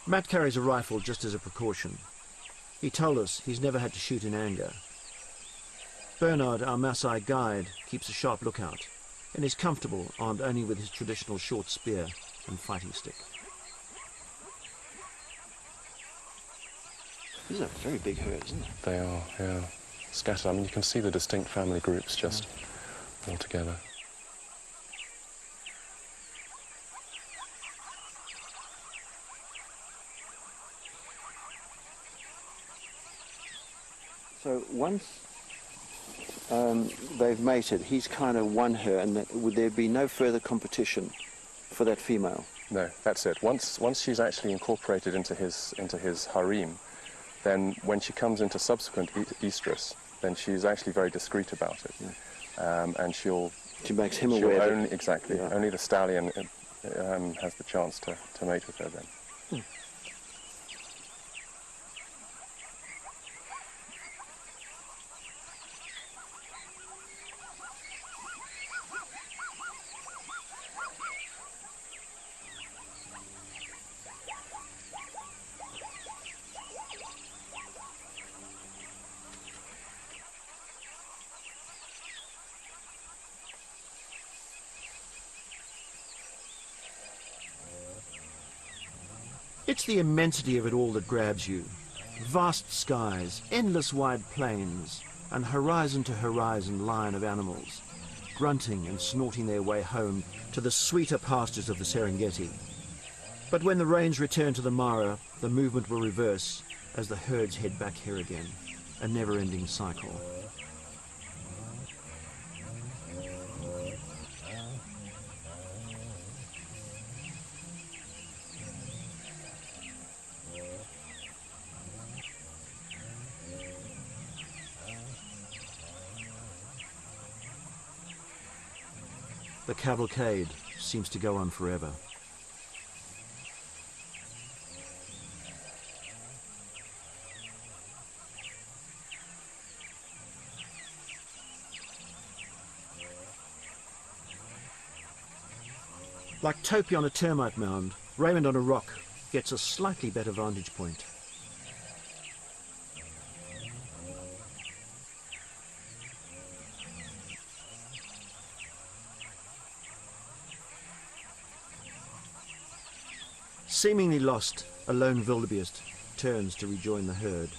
Matt carries a rifle just as a precaution. He told us he's never had to shoot in anger. Bernard, our Maasai guide, keeps a sharp lookout and is comfortable armed only with his traditional short spear and fighting stick. These are very big herds, isn't it? They are, yeah. Scattered. I mean, you can see the distinct family groups just all together. So once they've mated, he's kind of won her, and would there be no further competition for that female? No, that's it. Once she's actually incorporated into his harem, then when she comes into subsequent estrus, then she's actually very discreet about it, and she makes him aware. Exactly. Yeah. Only the stallion has the chance to mate with her then. It's the immensity of it all that grabs you. Vast skies, endless wide plains, and horizon-to-horizon line of animals, grunting and snorting their way home to the sweeter pastures of the Serengeti. But when the rains return to the Mara, the movement will reverse as the herds head back here again, a never-ending cycle. The cavalcade seems to go on forever. Like Topi on a termite mound, Raymond on a rock gets a slightly better vantage point. Seemingly lost, a lone wildebeest turns to rejoin the herd.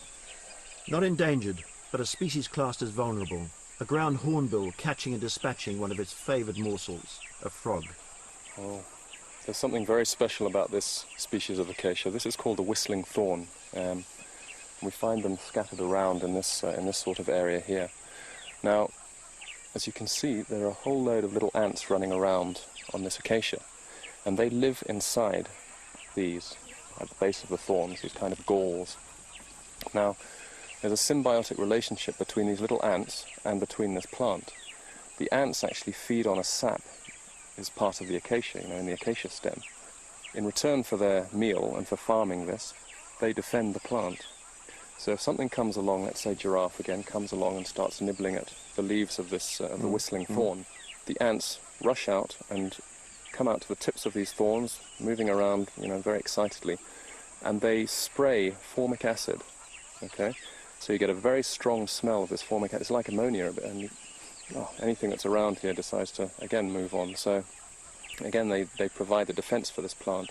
Not endangered, but a species classed as vulnerable, a ground hornbill catching and dispatching one of its favoured morsels, a frog. Oh, there's something very special about this species of acacia. This is called the whistling thorn. We find them scattered around in this sort of area here. Now, as you can see, there are a whole load of little ants running around on this acacia, and they live inside these, at the base of the thorns, these kind of galls. Now, there's a symbiotic relationship between these little ants and between this plant. The ants actually feed on a sap as part of the acacia, in the acacia stem. In return for their meal and for farming this, they defend the plant. So if something comes along, let's say giraffe again, comes along and starts nibbling at the leaves of this the whistling thorn, the ants rush out and come out to the tips of these thorns, moving around, very excitedly, and they spray formic acid, okay? So you get a very strong smell of this formic acid. It's like ammonia a bit, and anything that's around here decides to, again, move on. So, again, they provide the defense for this plant.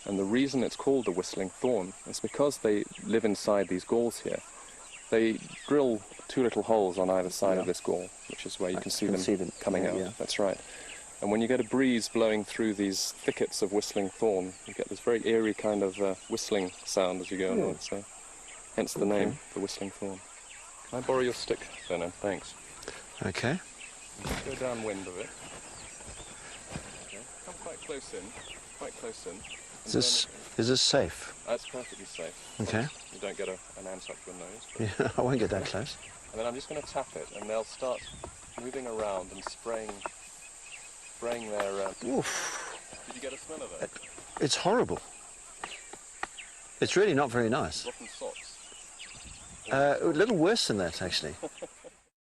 And the reason it's called the whistling thorn is because they live inside these galls here. They drill two little holes on either side of this gall, which is where you can see them coming out. Yeah. That's right. And when you get a breeze blowing through these thickets of whistling thorn, you get this very eerie kind of whistling sound as you go along. So, hence the name, the whistling thorn. Can I borrow your stick, Bernard? Thanks. Okay. Go downwind of it. Okay. Come quite close in. Quite close in. Is this safe? That's perfectly safe. Okay. You don't get an ant up your nose. Yeah, I won't get that close. And then I'm just going to tap it, and they'll start moving around and spraying their... Oof. Did you get a smell of it? It's horrible. It's really not very nice. Rotten socks. A little worse than that, actually.